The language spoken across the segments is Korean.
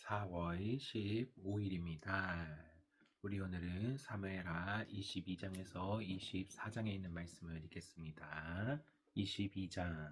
4월 15일입니다. 우리 오늘은 사무엘하 22장에서 24장에 있는 말씀을 읽겠습니다. 22장.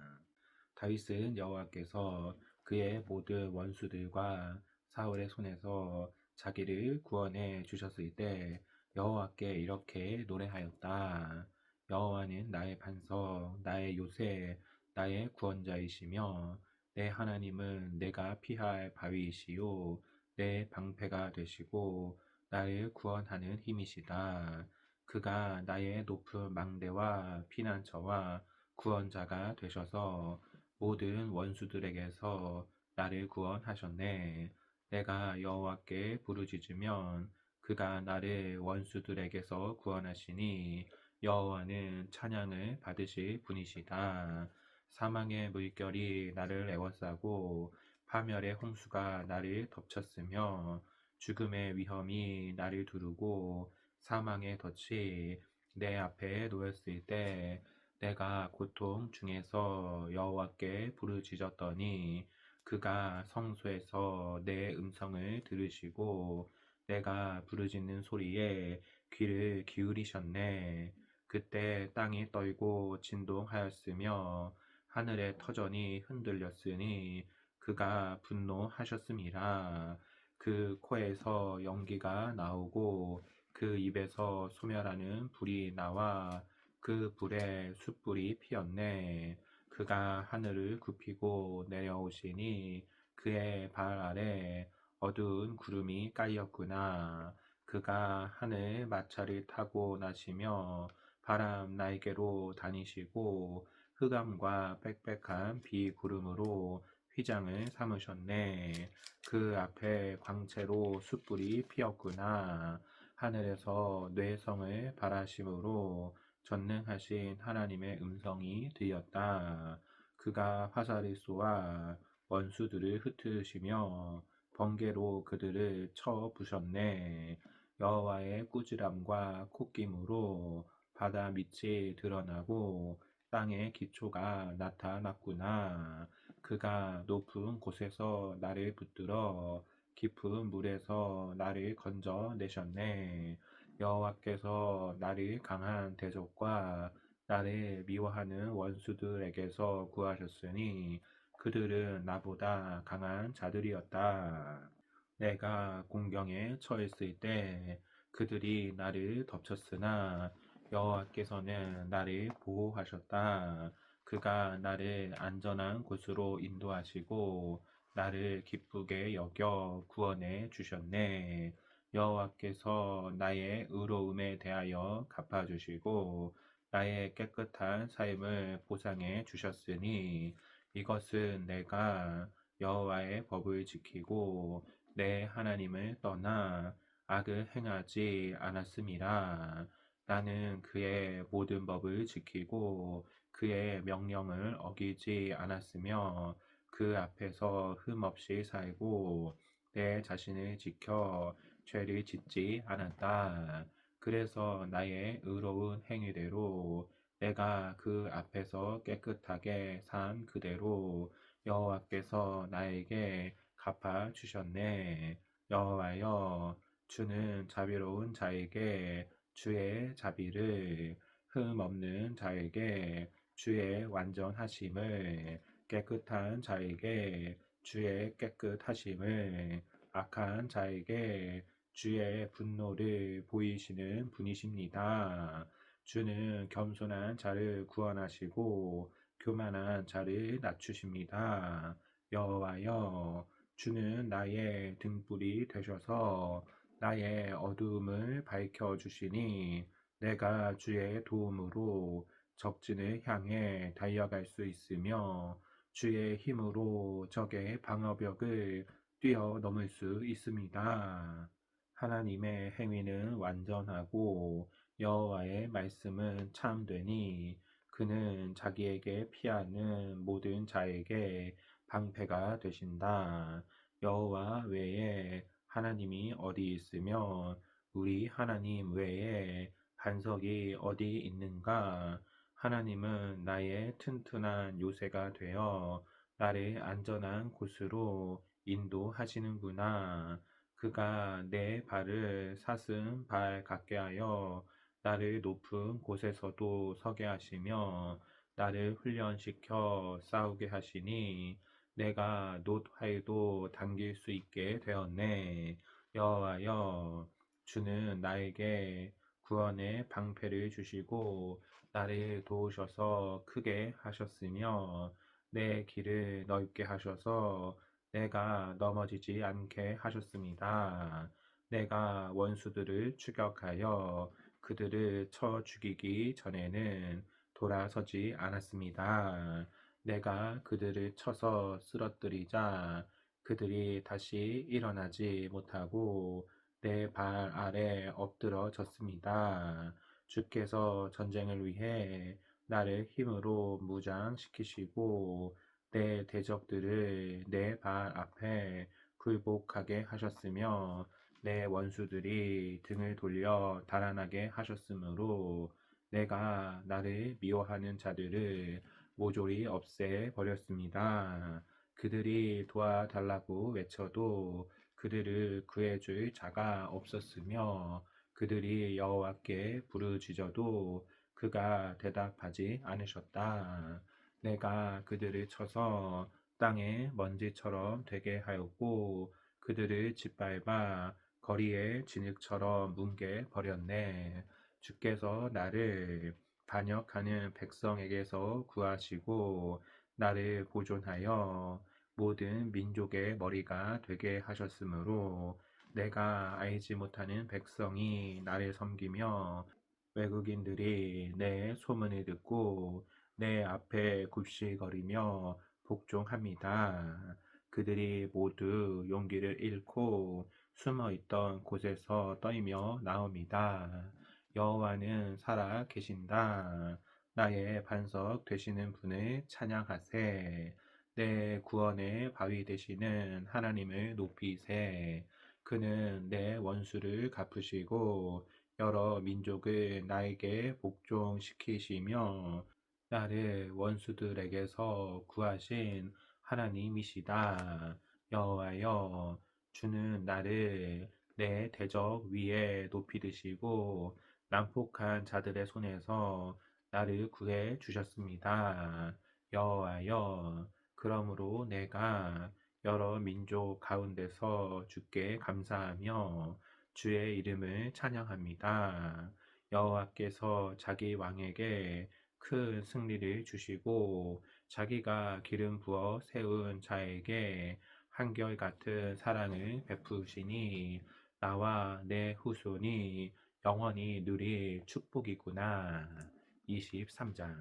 다윗은 여호와께서 그의 모든 원수들과 사울의 손에서 자기를 구원해 주셨을 때 여호와께 이렇게 노래하였다. 여호와는 나의 반석, 나의 요새, 나의 구원자이시며 내 하나님은 내가 피할 바위이시요 내 방패가 되시고 나를 구원하는 힘이시다. 그가 나의 높은 망대와 피난처와 구원자가 되셔서 모든 원수들에게서 나를 구원하셨네. 내가 여호와께 부르짖으면 그가 나를 원수들에게서 구원하시니 여호와는 찬양을 받으실 분이시다. 사망의 물결이 나를 에워싸고 파멸의 홍수가 나를 덮쳤으며 죽음의 위험이 나를 두르고 사망의 덫이 내 앞에 놓였을 때 내가 고통 중에서 여호와께 부르짖었더니 그가 성소에서 내 음성을 들으시고 내가 부르짖는 소리에 귀를 기울이셨네. 그때 땅이 떨고 진동하였으며 하늘의 터전이 흔들렸으니 그가 분노하셨음이라. 그 코에서 연기가 나오고 그 입에서 소멸하는 불이 나와 그 불에 숯불이 피었네. 그가 하늘을 굽히고 내려오시니 그의 발 아래 어두운 구름이 깔렸구나. 그가 하늘 마차를 타고 나시며 바람 날개로 다니시고 흑암과 빽빽한 비구름으로 휘장을 삼으셨네. 그 앞에 광채로 숯불이 피었구나. 하늘에서 뇌성을 발하심으로 전능하신 하나님의 음성이 들렸다. 그가 화살을 쏘아 원수들을 흩으시며 번개로 그들을 쳐 부셨네. 여호와의 꾸지람과 콧김으로 바다 밑이 드러나고 땅의 기초가 나타났구나. 그가 높은 곳에서 나를 붙들어 깊은 물에서 나를 건져내셨네. 여호와께서 나를 강한 대적과 나를 미워하는 원수들에게서 구하셨으니 그들은 나보다 강한 자들이었다. 내가 공경에 처했을 때 그들이 나를 덮쳤으나 여호와께서는 나를 보호하셨다. 그가 나를 안전한 곳으로 인도하시고 나를 기쁘게 여겨 구원해 주셨네. 여호와께서 나의 의로움에 대하여 갚아주시고 나의 깨끗한 삶을 보상해 주셨으니 이것은 내가 여호와의 법을 지키고 내 하나님을 떠나 악을 행하지 않았음이라. 나는 그의 모든 법을 지키고 그의 명령을 어기지 않았으며 그 앞에서 흠없이 살고 내 자신을 지켜 죄를 짓지 않았다. 그래서 나의 의로운 행위대로 내가 그 앞에서 깨끗하게 산 그대로 여호와께서 나에게 갚아 주셨네. 여호와여, 주는 자비로운 자에게 주의 자비를, 흠 없는 자에게 주의 완전하심을, 깨끗한 자에게 주의 깨끗하심을, 악한 자에게 주의 분노를 보이시는 분이십니다. 주는 겸손한 자를 구원하시고 교만한 자를 낮추십니다. 여호와여, 주는 나의 등불이 되셔서 나의 어두움을 밝혀주시니 내가 주의 도움으로 적진을 향해 달려갈 수 있으며 주의 힘으로 적의 방어벽을 뛰어넘을 수 있습니다. 하나님의 행위는 완전하고 여호와의 말씀은 참되니 그는 자기에게 피하는 모든 자에게 방패가 되신다. 여호와 외에 하나님이 어디 있으며 우리 하나님 외에 반석이 어디 있는가? 하나님은 나의 튼튼한 요새가 되어 나를 안전한 곳으로 인도하시는구나. 그가 내 발을 사슴 발 같게 하여 나를 높은 곳에서도 서게 하시며 나를 훈련시켜 싸우게 하시니 내가 놋화에도 당길 수 있게 되었네. 여호와여, 주는 나에게 구원의 방패를 주시고 나를 도우셔서 크게 하셨으며 내 길을 넓게 하셔서 내가 넘어지지 않게 하셨습니다. 내가 원수들을 추격하여 그들을 쳐 죽이기 전에는 돌아서지 않았습니다. 내가 그들을 쳐서 쓰러뜨리자 그들이 다시 일어나지 못하고 내 발 아래 엎드러졌습니다. 주께서 전쟁을 위해 나를 힘으로 무장시키시고 내 대적들을 내 발 앞에 굴복하게 하셨으며 내 원수들이 등을 돌려 달아나게 하셨으므로 내가 나를 미워하는 자들을 모조리 없애 버렸습니다. 그들이 도와달라고 외쳐도 그들을 구해줄 자가 없었으며 그들이 여호와께 부르짖어도 그가 대답하지 않으셨다. 내가 그들을 쳐서 땅에 먼지처럼 되게 하였고 그들을 짓밟아 거리에 진흙처럼 뭉개 버렸네. 주께서 나를 반역하는 백성에게서 구하시고 나를 보존하여 모든 민족의 머리가 되게 하셨으므로 내가 알지 못하는 백성이 나를 섬기며 외국인들이 내 소문을 듣고 내 앞에 굽실거리며 복종합니다. 그들이 모두 용기를 잃고 숨어있던 곳에서 떨며 나옵니다. 여호와는 살아 계신다. 나의 반석 되시는 분을 찬양하세. 내 구원의 바위 되시는 하나님을 높이세. 그는 내 원수를 갚으시고 여러 민족을 나에게 복종시키시며 나를 원수들에게서 구하신 하나님이시다. 여호와여, 주는 나를 내 대적 위에 높이 드시고 난폭한 자들의 손에서 나를 구해 주셨습니다. 여호와여, 그러므로 내가 여러 민족 가운데서 주께 감사하며 주의 이름을 찬양합니다. 여호와께서 자기 왕에게 큰 승리를 주시고 자기가 기름 부어 세운 자에게 한결같은 사랑을 베푸시니 나와 내 후손이 영원히 누릴 축복이구나. 23장.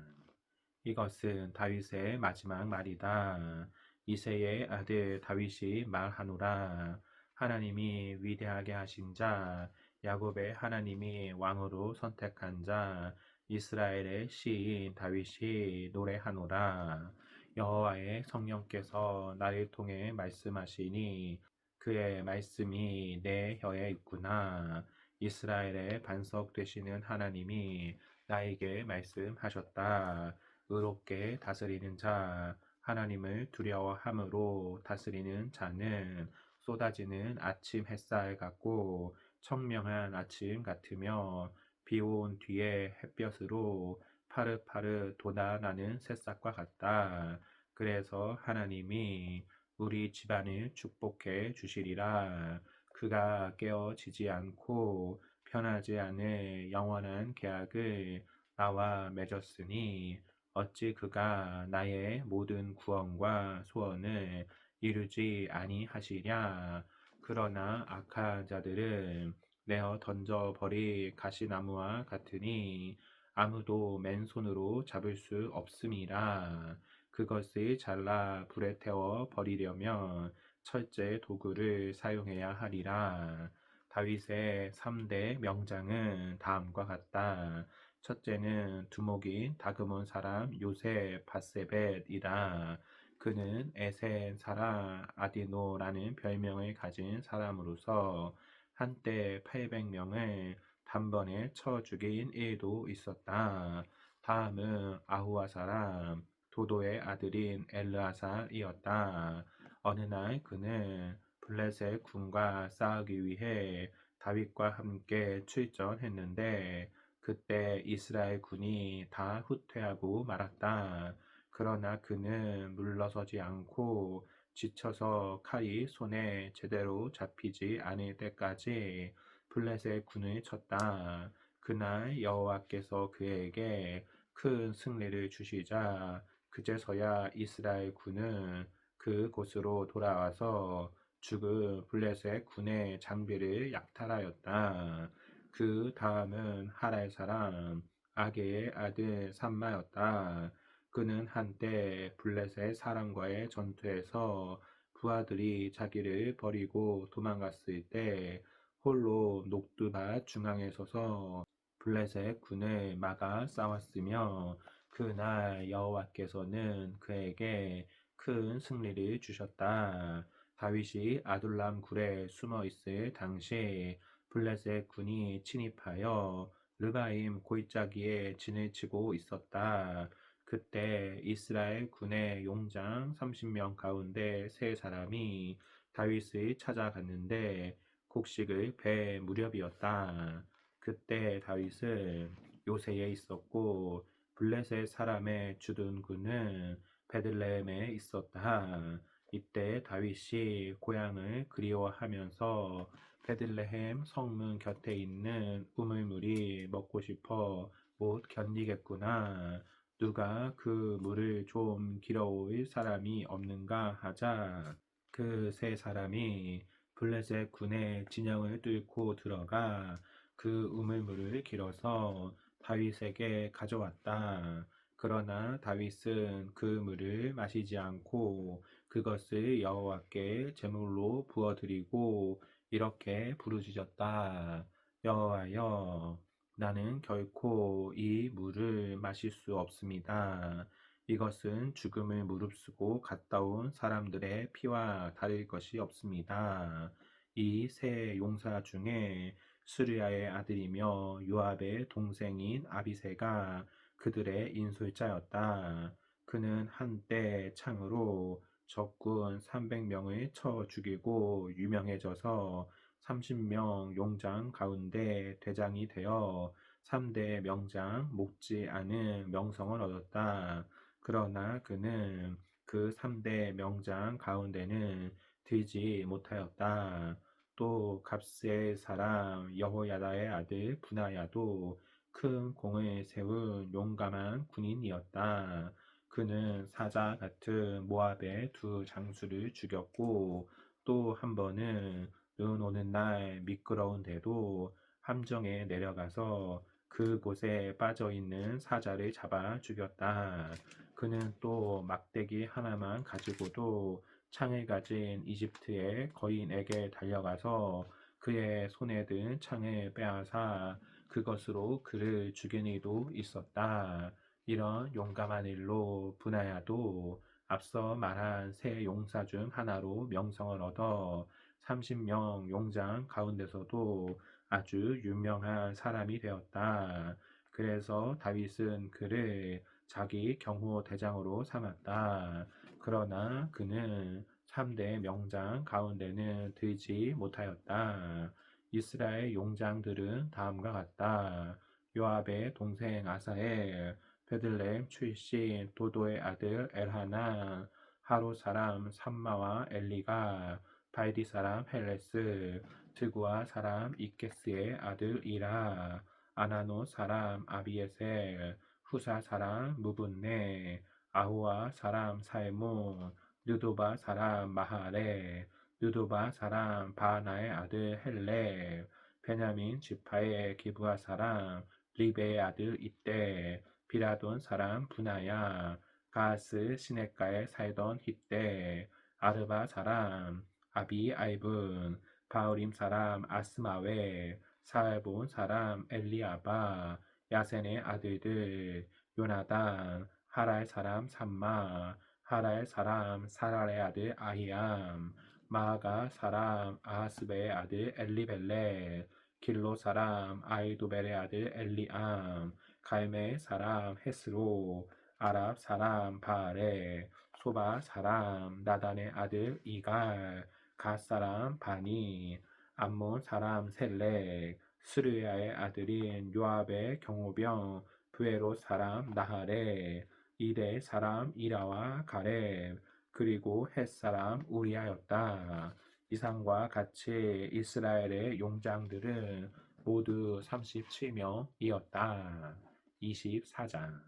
이것은 다윗의 마지막 말이다. 이새의 아들 다윗이 말하노라. 하나님이 위대하게 하신 자, 야곱의 하나님이 왕으로 선택한 자, 이스라엘의 시인 다윗이 노래하노라. 여호와의 성령께서 나를 통해 말씀하시니 그의 말씀이 내 혀에 있구나. 이스라엘의 반석 되시는 하나님이 나에게 말씀하셨다. 의롭게 다스리는 자, 하나님을 두려워함으로 다스리는 자는 쏟아지는 아침 햇살 같고 청명한 아침 같으며 비온 뒤에 햇볕으로 파릇파릇 돋아나는 새싹과 같다. 그래서 하나님이 우리 집안을 축복해 주시리라. 그가 깨어지지 않고 편하지 않을 영원한 계약을 나와 맺었으니 어찌 그가 나의 모든 구원과 소원을 이루지 아니하시랴. 그러나 악한 자들은 내어 던져버릴 가시나무와 같으니 아무도 맨손으로 잡을 수 없음이라. 그것을 잘라 불에 태워 버리려면 철제 도구를 사용해야 하리라. 다윗의 3대 명장은 다음과 같다. 첫째는 두목인 다그몬 사람 요셉 바세벳이라. 그는 에센 사람 아디노라는 별명을 가진 사람으로서 한때 800명을 단번에 쳐 죽인 일도 있었다. 다음은 아후아 사람 도도의 아들인 엘르아살이었다. 어느 날 그는 블레셋 군과 싸우기 위해 다윗과 함께 출전했는데 그때 이스라엘 군이 다 후퇴하고 말았다. 그러나 그는 물러서지 않고 지쳐서 칼이 손에 제대로 잡히지 않을 때까지 블레셋 군을 쳤다. 그날 여호와께서 그에게 큰 승리를 주시자 그제서야 이스라엘 군은 그곳으로 돌아와서 죽은 블레셋 군의 장비를 약탈하였다. 그 다음은 하랄 사람 아게의 아들 삼마였다. 그는 한때 블레셋 사람과의 전투에서 부하들이 자기를 버리고 도망갔을 때 홀로 녹두밭 중앙에 서서 블레셋 군을 막아 싸웠으며 그날 여호와께서는 그에게 큰 승리를 주셨다. 다윗이 아둘람 굴에 숨어 있을 당시 블레셋 군이 침입하여 르바임 골짜기에 진을 치고 있었다. 그때 이스라엘 군의 용장 30명 가운데 세 사람이 다윗을 찾아갔는데 곡식을 배 무렵이었다. 그때 다윗은 요새에 있었고 블레셋 사람의 주둔 군은 베들레헴에 있었다. 이때 다윗이 고향을 그리워하면서 베들레헴 성문 곁에 있는 우물물이 먹고 싶어 못 견디겠구나. 누가 그 물을 좀 길어올 사람이 없는가 하자 그 세 사람이 블레셋 군의 진영을 뚫고 들어가 그 우물물을 길어서 다윗에게 가져왔다. 그러나 다윗은 그 물을 마시지 않고 그것을 여호와께 제물로 부어드리고 이렇게 부르짖었다. 여호와여, 나는 결코 이 물을 마실 수 없습니다. 이것은 죽음을 무릅쓰고 갔다 온 사람들의 피와 다를 것이 없습니다. 이 세 용사 중에 스루야의 아들이며 요압의 동생인 아비새가 그들의 인솔자였다. 그는 한때 창으로 적군 300명을 쳐 죽이고 유명해져서 30명 용장 가운데 대장이 되어 3대 명장 못지 않은 명성을 얻었다. 그러나 그는 그 3대 명장 가운데는 들지 못하였다. 또 갑스의 사람 여호야다의 아들 분하야도 큰 공을 세운 용감한 군인이었다. 그는 사자 같은 모압의 두 장수를 죽였고 또 한 번은 눈 오는 날 미끄러운데도 함정에 내려가서 그곳에 빠져 있는 사자를 잡아 죽였다. 그는 또 막대기 하나만 가지고도 창을 가진 이집트의 거인에게 달려가서 그의 손에 든 창을 빼앗아 그것으로 그를 죽인 이도 있었다. 이런 용감한 일로 분하야도 앞서 말한 세 용사 중 하나로 명성을 얻어 30명 용장 가운데서도 아주 유명한 사람이 되었다. 그래서 다윗은 그를 자기 경호 대장으로 삼았다. 그러나 그는 3대 명장 가운데는 들지 못하였다. 이스라엘 용장들은 다음과 같다. 요압의 동생 아사엘, 베들레헴 출신 도도의 아들 엘하난, 하루 사람 삼마와 엘리가, 발디 사람 헬레스, 드구아 사람 이케스의 아들 이라, 아나노 사람 아비에셀, 후사 사람 무분네, 아후아 사람 살몬, 느도바 사람 마하레, 느도바 사람 바나의 아들 헬레, 베냐민 지파의 기브아 사람 리베의 아들 이때, 비라돈 사람 분하야, 가스 시냇가에 살던 히때, 아르바 사람 아비 알분, 바울임 사람 아스마웨, 사알본 사람 엘리아바, 야센의 아들들, 요나단, 하랄 사람 삼마, 하랄 사람 사랄의 아들 아히암, 마아가 사람 아하스베의 아들 엘리벨레, 길로 사람 아이도벨의 아들 엘리암, 갈메 사람 헤스로, 아랍 사람 바알레, 소바 사람 나단의 아들 이갈, 갓 사람 바니, 암몬 사람 셀렉, 스르야의 아들인 요압의 경호병 브에롯 사람 나하레, 이대 사람 이라와 가렙, 그리고 헷 사람 우리아였다. 이상과 같이 이스라엘의 용장들은 모두 37명이었다. 24장.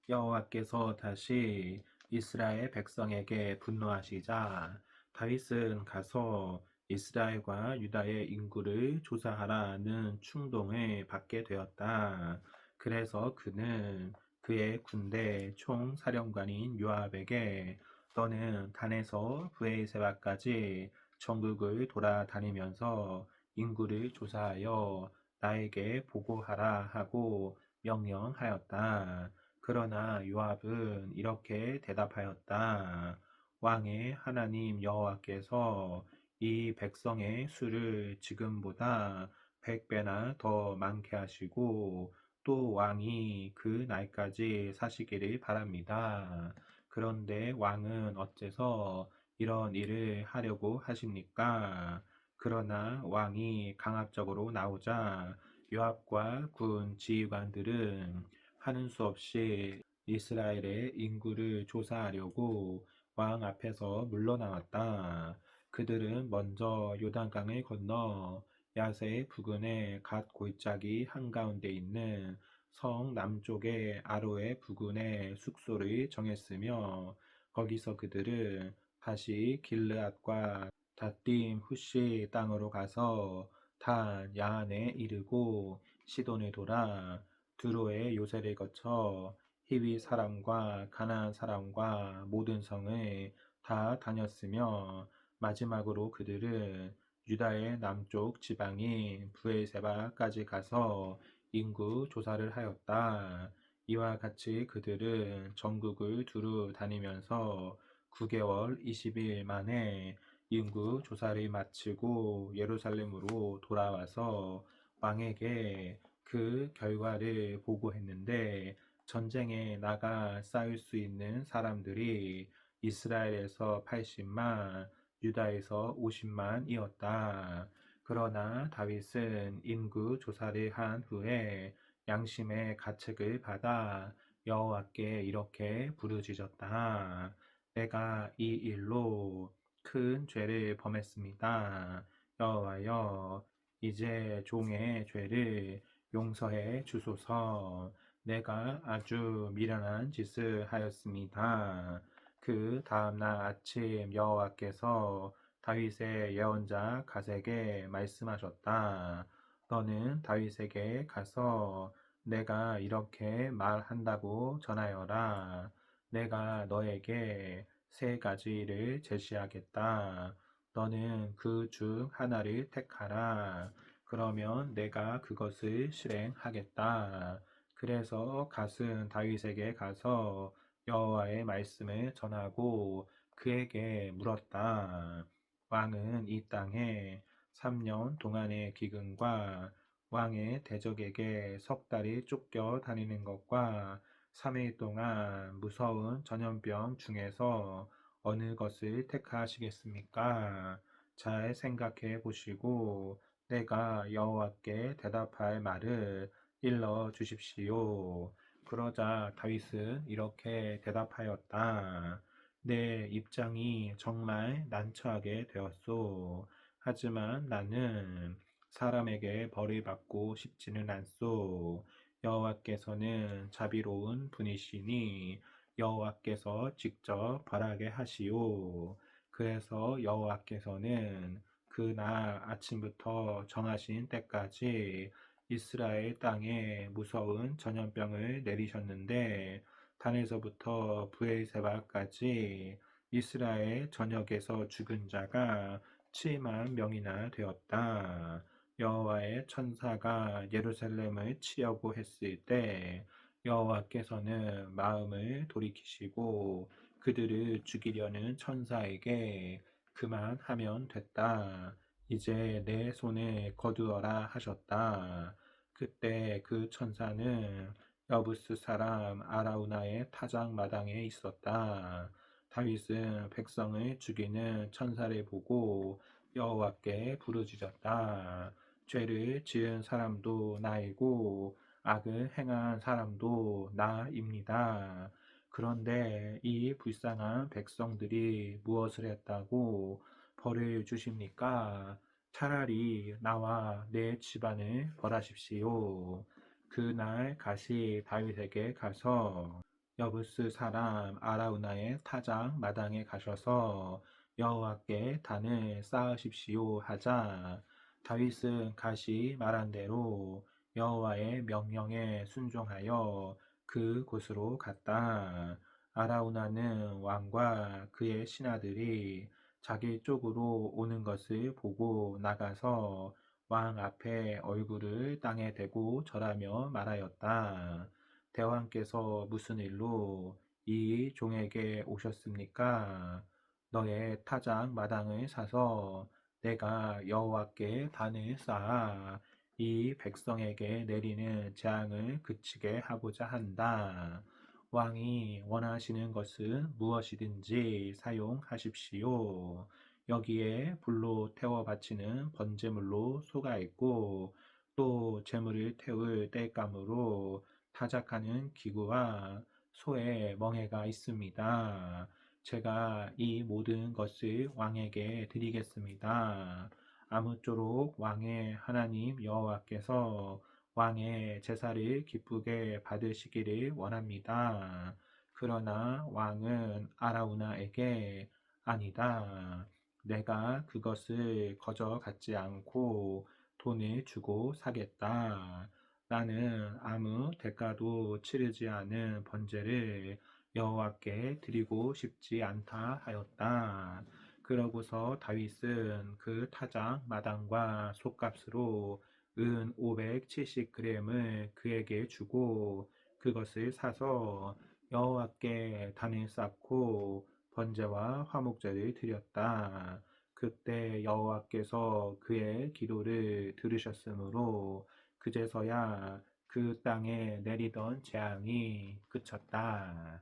여호와께서 다시 이스라엘 백성에게 분노하시자 다윗은 가서 이스라엘과 유다의 인구를 조사하라는 충동을 받게 되었다. 그래서 그는 그의 군대 총사령관인 요압에게 너는 단에서 브에세바까지 전국을 돌아다니면서 인구를 조사하여 나에게 보고하라 하고 명령하였다. 그러나 요압은 이렇게 대답하였다. 왕의 하나님 여호와께서 이 백성의 수를 지금보다 100배나 더 많게 하시고 또 왕이 그 날까지 사시기를 바랍니다. 그런데 왕은 어째서 이런 일을 하려고 하십니까? 그러나 왕이 강압적으로 나오자 요압과 군 지휘관들은 하는 수 없이 이스라엘의 인구를 조사하려고 왕 앞에서 물러나왔다. 그들은 먼저 요단강을 건너 야세 부근의 갓 골짜기 한가운데 있는 성 남쪽의 아로에 부근에 숙소를 정했으며 거기서 그들은 다시 길르앗과 닷딤 후시 땅으로 가서 단 야한에 이르고 시돈을 돌아 두로의 요새를 거쳐 히위 사람과 가나안 사람과 모든 성을 다 다녔으며 마지막으로 그들은 유다의 남쪽 지방인 브엘세바까지 가서 인구 조사를 하였다. 이와 같이 그들은 전국을 두루 다니면서 9개월 20일 만에 인구 조사를 마치고 예루살렘으로 돌아와서 왕에게 그 결과를 보고했는데 전쟁에 나가 싸울 수 있는 사람들이 이스라엘에서 80만, 유다에서 50만이었다. 그러나 다윗은 인구 조사를 한 후에 양심의 가책을 받아 여호와께 이렇게 부르짖었다. 내가 이 일로 큰 죄를 범했습니다. 여호와여, 이제 종의 죄를 용서해 주소서. 내가 아주 미련한 짓을 하였습니다. 그 다음날 아침 여호와께서 다윗의 예언자 갓에게 말씀하셨다. 너는 다윗에게 가서 내가 이렇게 말한다고 전하여라. 내가 너에게 세 가지를 제시하겠다. 너는 그 중 하나를 택하라. 그러면 내가 그것을 실행하겠다. 그래서 갓은 다윗에게 가서 여호와의 말씀을 전하고 그에게 물었다. 왕은 이 땅에 3년 동안의 기근과 왕의 대적에게 석 달이 쫓겨 다니는 것과 3일 동안 무서운 전염병 중에서 어느 것을 택하시겠습니까? 잘 생각해 보시고 내가 여호와께 대답할 말을 일러 주십시오. 그러자 다윗은 이렇게 대답하였다. 내 입장이 정말 난처하게 되었소. 하지만 나는 사람에게 벌을 받고 싶지는 않소. 여호와께서는 자비로운 분이시니 여호와께서 직접 벌하게 하시오. 그래서 여호와께서는 그날 아침부터 정하신 때까지 이스라엘 땅에 무서운 전염병을 내리셨는데 단에서부터 브엘세바까지 이스라엘 전역에서 죽은 자가 7만 명이나 되었다. 여호와의 천사가 예루살렘을 치려고 했을 때 여호와께서는 마음을 돌이키시고 그들을 죽이려는 천사에게 그만하면 됐다. 이제 내 손을 거두어라 하셨다. 그때 그 천사는 여부스 사람 아라우나의 타작 마당에 있었다. 다윗은 백성을 죽이는 천사를 보고 여호와께 부르짖었다. 죄를 지은 사람도 나이고 악을 행한 사람도 나입니다. 그런데 이 불쌍한 백성들이 무엇을 했다고 벌을 주십니까? 차라리 나와 내 집안을 벌하십시오. 그날 가시 다윗에게 가서 여부스 사람 아라우나의 타작 마당에 가셔서 여호와께 단을 쌓으십시오 하자 다윗은 가시 말한 대로 여호와의 명령에 순종하여 그 곳으로 갔다. 아라우나는 왕과 그의 신하들이 자기 쪽으로 오는 것을 보고 나가서 왕 앞에 얼굴을 땅에 대고 절하며 말하였다. 대왕께서 무슨 일로 이 종에게 오셨습니까? 너의 타작 마당을 사서 내가 여호와께 단을 쌓아 이 백성에게 내리는 재앙을 그치게 하고자 한다. 왕이 원하시는 것은 무엇이든지 사용하십시오. 여기에 불로 태워 바치는 번제물로 소가 있고 또 제물을 태울 땔감으로 타작하는 기구와 소의 멍에가 있습니다. 제가 이 모든 것을 왕에게 드리겠습니다. 아무쪼록 왕의 하나님 여호와께서 왕의 제사를 기쁘게 받으시기를 원합니다. 그러나 왕은 아라우나에게 아니다. 내가 그것을 거저 갖지 않고 돈을 주고 사겠다. 나는 아무 대가도 치르지 않은 번제를 여호와께 드리고 싶지 않다 하였다. 그러고서 다윗은 그 타작 마당과 솥값으로 은 570g을 그에게 주고 그것을 사서 여호와께 단을 쌓고 번제와 화목제를 드렸다. 그때 여호와께서 그의 기도를 들으셨으므로 그제서야 그 땅에 내리던 재앙이 그쳤다.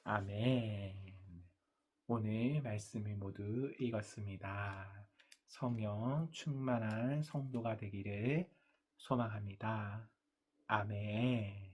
아멘. 오늘 말씀을 모두 읽었습니다. 성령 충만한 성도가 되기를 소망합니다. 아멘.